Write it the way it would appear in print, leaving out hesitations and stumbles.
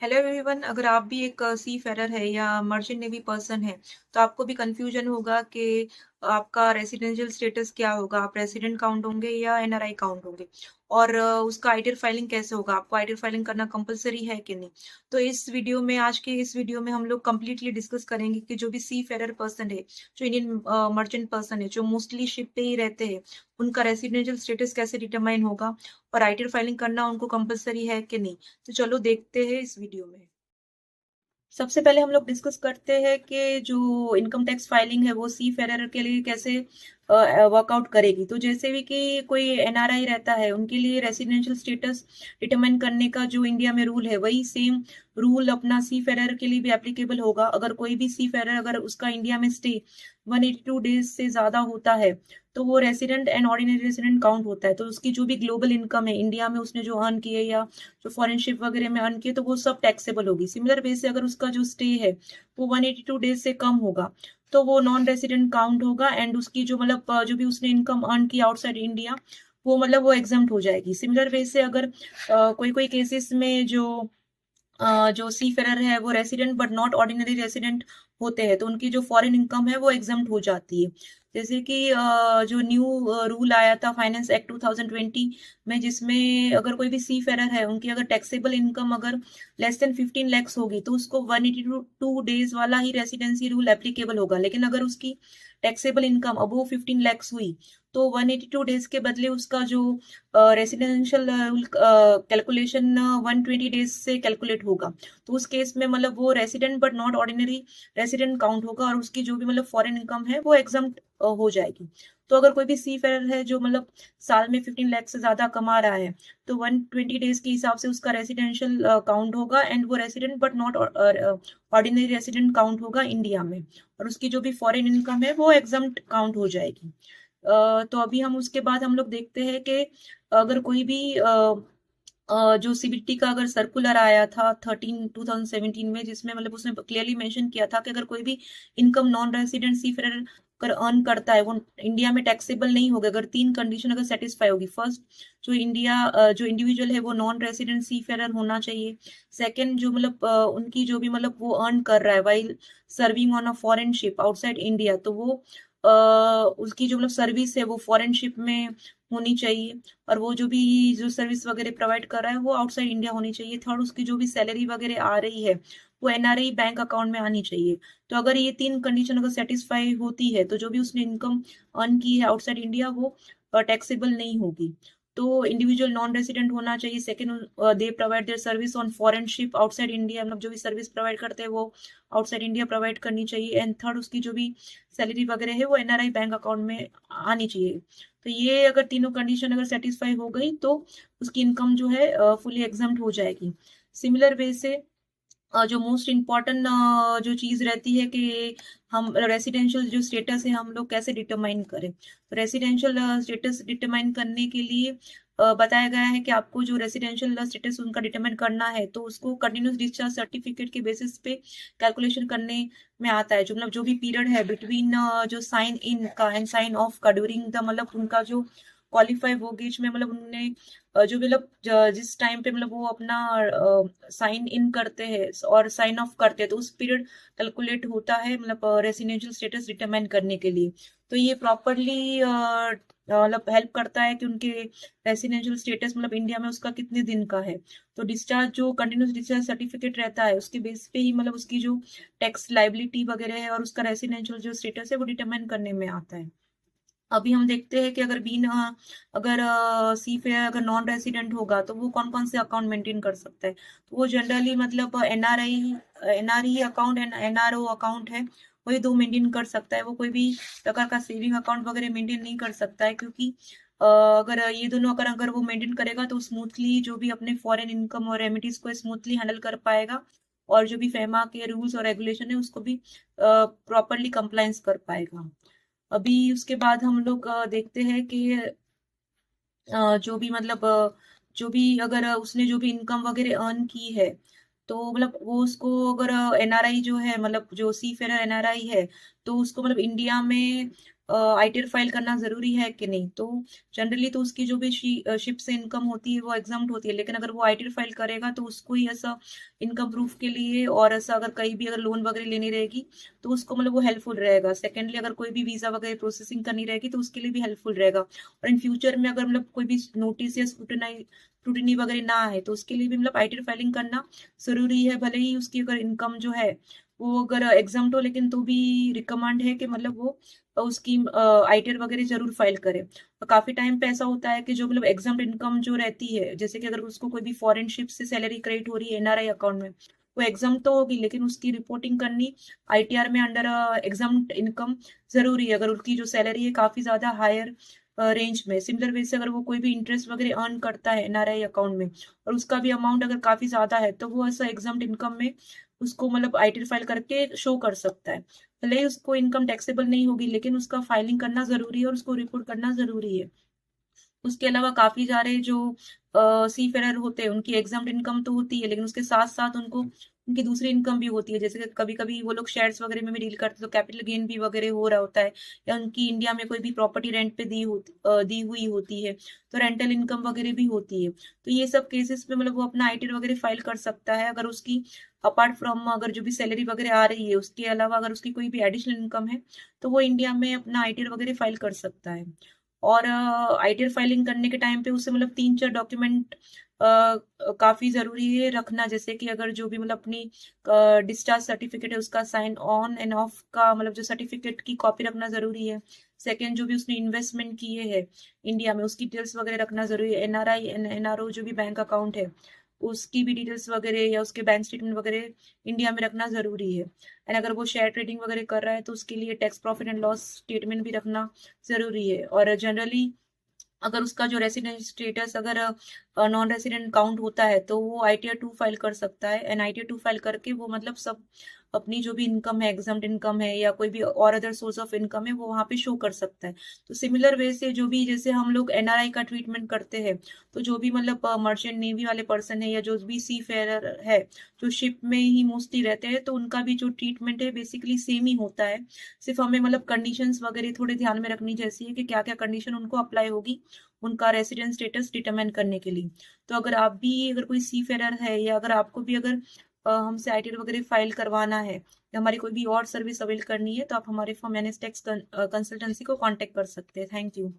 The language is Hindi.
Hello everyone. अगर आप भी एक सी फेरर है या मर्चेंट नेवी पर्सन है तो आपको भी कंफ्यूजन होगा कि आपका रेसिडेंशियल स्टेटस क्या होगा। आप रेसिडेंट काउंट होंगे या एनआरआई काउंट होंगे, और उसका आईटीआर फाइलिंग कैसे होगा, आपको आईटीआर फाइलिंग करना कंपलसरी है कि नहीं। तो आज के इस वीडियो में हम लोग कंप्लीटली डिस्कस करेंगे कि जो भी सी फेरर पर्सन है, जो इंडियन मर्चेंट पर्सन है, जो मोस्टली शिप पे ही रहते हैं, उनका रेसिडेंशियल स्टेटस कैसे डिटरमाइन होगा और आईटीआर फाइलिंग करना उनको कंपलसरी है कि नहीं। तो चलो देखते हैं इस वीडियो में। सबसे पहले हम लोग डिस्कस करते हैं कि जो इनकम टैक्स फाइलिंग है वो सी फेरर के लिए कैसे वर्कआउट करेगी। तो जैसे भी कि कोई एनआरआई रहता है, उनके लिए रेसिडेंशियल स्टेटस डिटरमाइन करने का जो इंडिया में रूल है, वही सेम रूल अपना सी फेरर के लिए भी एप्लीकेबल होगा। अगर कोई भी सी फेरर, अगर उसका इंडिया में स्टे 182 डेज से ज्यादा होता है तो वो resident and ordinary resident count होता है। तो उसकी जो भी ग्लोबल इनकम है, इंडिया में उसने जो अर्न की है या जो फॉरेन शिप वगैरह में अर्न किए, तो वो सब टैक्सेबल होगी। सिमिलर वे से अगर उसका जो स्टे है वो 182 डेज से कम होगा तो वो नॉन रेसिडेंट काउंट होगा, एंड उसकी जो जो भी उसने इनकम अर्न की आउटसाइड इंडिया, वो वो एग्जम्प्ट हो जाएगी। सिमिलर वे से अगर कोई कोई केसेस में जो सी फेरर है वो resident but not ordinary resident होते हैं, तो उनकी जो फॉरेन इनकम है वो एग्जम्प्ट हो जाती है। जैसे कि जो न्यू रूल आया था फाइनेंस एक्ट 2020 में, जिसमें अगर कोई भी सी फेरर है, उनकी अगर टैक्सेबल इनकम अगर लेस देन 15 लैक्स होगी तो उसको 182 डेज वाला ही रेसिडेंसी रूल एप्लीकेबल होगा। लेकिन अगर उसकी टैक्सेबल इनकम अबव 15 लैक्स हुई तो 182 डेज के बदले उसका जो रेसिडेंशियल कैलकुलेशन 120 डेज से कैलकुलेट होगा। तो उस केस में वो resident but not ordinary resident count होगा, और उसकी जो भी फॉरेन इनकम है वो एग्जम्प्ट हो जाएगी। तो अगर कोई भी सी फेरर है जो साल में 15 लाख से ज्यादा कमा रहा है, तो 120 डेज के हिसाब से उसका रेसिडेंशियल काउंट होगा, एंड वो resident but not ordinary resident count होगा इंडिया में, और उसकी जो भी फॉरेन इनकम है वो एग्जम्प्ट काउंट हो जाएगी। तो अभी हम उसके बाद हम लोग देखते हैं कि अगर कोई भी जो सीबीटी का अगर सर्कुलर आया था 2017 में, जिसमें उसने क्लियरली मेंशन किया था कि अगर कोई भी इनकम नॉन रेसिडेंट सी फेरर अगर अर्न करता है वो इंडिया में टैक्सेबल नहीं होगा अगर तीन कंडीशन अगर सेटिस्फाई होगी। फर्स्ट, जो इंडिविजुअल है वो नॉन रेसिडेंट सी फेरर होना चाहिए। सेकंड, जो उनकी जो भी वो अर्न कर रहा है while serving on a foreign ship outside India, तो वो उसकी जो सर्विस है वो फॉरेन शिप में होनी चाहिए, और वो जो सर्विस वगैरह प्रोवाइड कर रहा है वो आउटसाइड इंडिया होनी चाहिए। थर्ड, उसकी जो भी सैलरी वगैरह आ रही है वो एनआरआई बैंक अकाउंट में आनी चाहिए। तो अगर ये तीन कंडीशन अगर सेटिस्फाई होती है तो जो भी उसने इनकम अर्न की है आउटसाइड इंडिया वो टैक्सेबल नहीं होगी। तो इंडिविजुअल नॉन रेसिडेंट होना चाहिए। Second, they provide their service on foreign ship outside India, जो भी सर्विस प्रोवाइड करते हैं वो आउटसाइड इंडिया प्रोवाइड करनी चाहिए। एंड थर्ड, उसकी जो भी सैलरी वगैरह है वो एनआरआई बैंक अकाउंट में आनी चाहिए। तो ये अगर तीनों कंडीशन अगर सेटिस्फाई हो गई तो उसकी इनकम जो है फुली एग्जम्प्ट हो जाएगी। सिमिलर वे से जो मोस्ट इम्पॉर्टेंट जो चीज रहती है कि हम रेसिडेंशियल जो स्टेटस है हम लोग कैसे डिटरमाइन करें। तो रेसिडेंशियल स्टेटस डिटरमाइन करने के लिए बताया गया है कि आपको जो रेसिडेंशियल स्टेटस उनका डिटरमाइन करना है तो उसको कंटिन्यूस डिस्चार्ज सर्टिफिकेट के बेसिस पे कैलकुलेशन करने में आता है। जो भी पीरियड है बिटवीन जो साइन इन का एंड साइन ऑफ का ड्यूरिंग द उनका जो क्वालिफाई वो गेज में उन्होंने जो जिस टाइम पे वो अपना साइन इन करते हैं और साइन ऑफ करते हैं, तो उस पीरियड कैलकुलेट होता है रेसिडेंशियल स्टेटस डिटरमाइन करने के लिए। तो ये प्रॉपरली हेल्प करता है कि उनके रेसिडेंशियल स्टेटस इंडिया में उसका कितने दिन का है। तो डिस्चार्ज जो कंटिन्यूस डिस्चार्ज सर्टिफिकेट रहता है उसके बेस पे ही उसकी जो टैक्स लाइबिलिटी वगैरह है और उसका रेसिडेंशियल जो स्टेटस है वो डिटरमाइन करने में आता है। अभी हम देखते हैं कि अगर सी फेयर अगर नॉन रेसिडेंट होगा तो वो कौन कौन से अकाउंट मेंटेन कर सकता है। तो वो generally NRE account and NRO account है, वही दो मेंटेन कर सकता है। वो कोई भी प्रकार का सेविंग अकाउंट वगैरह मेंटेन नहीं कर सकता है, क्योंकि अगर ये दोनों अगर वो मेंटेन करेगा तो स्मूथली जो भी अपने फॉरेन इनकम और रेमिडीज को स्मूथली हैंडल कर पाएगा, और जो भी फेमा के रूल्स और रेगुलेशन है उसको भी प्रॉपरली कंप्लायंस कर पाएगा। अभी उसके बाद हम लोग देखते हैं कि जो भी जो भी अगर उसने जो भी इनकम वगैरह अर्न की है, तो वो उसको अगर एनआरआई जो है जो सी फेरर एनआरआई है, तो उसको इंडिया में आईटीआर फाइल करना जरूरी है कि नहीं। तो जनरली तो उसकी जो भी शिप से इनकम होती है वो एग्जाम्प्ट होती है, लेकिन अगर वो आईटीआर फाइल करेगा तो उसको ही ऐसा इनकम प्रूफ के लिए, और ऐसा अगर कहीं भी अगर लोन वगैरह लेनी रहेगी तो उसको मतलब वो हेल्पफुल रहेगा। सेकेंडली अगर कोई भी वीजा वगैरह प्रोसेसिंग करनी रहेगी तो उसके लिए भी हेल्पफुल रहेगा। और इन फ्यूचर में अगर मतलब कोई भी नोटिस या स्क्रूटिनी वगैरह ना है तो उसके लिए भी मतलब आईटीआर फाइलिंग करना जरूरी है। भले ही उसकी अगर इनकम जो है वो अगर एग्जाम्प्ट हो, लेकिन तो भी रिकमेंड है कि मतलब वो उसकी आईटीआर वगैरह जरूर फाइल करे। और काफी टाइम पे ऐसा होता है कि जो मतलब एग्जाम्प्ट इनकम जो रहती है, जैसे कि अगर उसको कोई भी फॉरेन शिप से सैलरी क्रेडिट हो रही है एनआरआई अकाउंट में, वो एग्जाम्प्ट तो होगी लेकिन उसकी रिपोर्टिंग करनी आईटीआर में अंडर एग्जाम्प्ट इनकम जरूरी है, अगर उसकी जो सैलरी है काफी ज्यादा हायर रेंज में। सिमिलर वे से अगर वो कोई भी इंटरेस्ट वगैरह अर्न करता है एनआरआई अकाउंट में और उसका भी अमाउंट अगर काफी ज्यादा है तो वो ऐसा एग्जाम्प्ट इनकम में उसको मतलब आईटीआर फाइल करके शो कर सकता है। भले ही उसको इनकम टैक्सेबल नहीं होगी लेकिन उसका फाइलिंग करना जरूरी है और उसको रिपोर्ट करना जरूरी है। उसके अलावा काफी सारे जो सी फेरर होते हैं उनकी एग्जाम्प्ट इनकम तो होती है, लेकिन उसके साथ साथ उनको उनकी दूसरी इनकम भी होती है। जैसे कि कभी कभी वो लोग शेयर्स वगैरह में भी डील करते हैं तो कैपिटल गेन भी वगैरह हो रहा होता है, या उनकी इंडिया में कोई भी प्रॉपर्टी रेंट पे दी हुई होती है तो रेंटल इनकम वगैरह भी होती है। तो ये सब केसेस में मतलब वो अपना आईटीआर वगैरह फाइल कर सकता है। अगर उसकी अपार्ट फ्रॉम अगर जो भी सैलरी वगैरह आ रही है उसके अलावा अगर उसकी कोई भी एडिशनल इनकम है तो वो इंडिया में अपना आईटीआर वगैरह फाइल कर सकता है। और आईटीआर फाइलिंग करने के टाइम पे उससे मतलब 3-4 डॉक्यूमेंट काफी जरूरी है रखना, जैसे कि अगर जो भी मतलब अपनी डिस्चार्ज सर्टिफिकेट है उसका साइन ऑन एंड ऑफ का मतलब जो सर्टिफिकेट की कॉपी रखना जरूरी है। सेकेंड, जो भी उसने इन्वेस्टमेंट किए है इंडिया में उसकी डिटेल्स वगैरह रखना जरूरी है। एनआरआई एनआरओ जो भी बैंक अकाउंट है उसकी भी डिटेल्स वगैरह या उसके बैंक स्टेटमेंट वगैरह इंडिया में रखना जरूरी है। एंड अगर वो शेयर ट्रेडिंग वगैरह कर रहा है तो उसके लिए tax profit and loss statement भी रखना जरूरी है। और जनरली अगर उसका जो रेसिडेंट स्टेटस अगर नॉन रेसिडेंट काउंट होता है तो वो आईटीआर 2 फाइल कर सकता है। एंड आईटीआर 2 फाइल करके वो मतलब सब अपनी जो भी इनकम है, एग्जाम्प्ट इनकम है या कोई भी और अदर सोर्स ऑफ इनकम है वो वहां पे शो कर सकता है। तो सिमिलर वे से जो भी जैसे हम लोग एनआरआई का ट्रीटमेंट करते हैं तो जो भी मतलब मर्चेंट नेवी वाले पर्सन है या जो भी सी फेयर है जो शिप में ही मोस्टली रहते हैं तो उनका भी जो ट्रीटमेंट है बेसिकली सेम ही होता है। सिर्फ हमें मतलब कंडीशंस वगैरह थोड़े ध्यान में रखनी जैसी है कि क्या क्या कंडीशन उनको अप्लाई होगी उनका रेसिडेंट स्टेटस डिटरमाइन करने के लिए। तो अगर आप भी अगर कोई सी फेरर है या अगर आपको भी अगर हमसे आईटीआर वगैरह फाइल करवाना है या हमारी कोई भी और सर्विस अवेल करनी है तो आप हमारे फॉर्म एनएस टैक्स कंसल्टेंसी को कांटेक्ट कर सकते हैं। Thank you.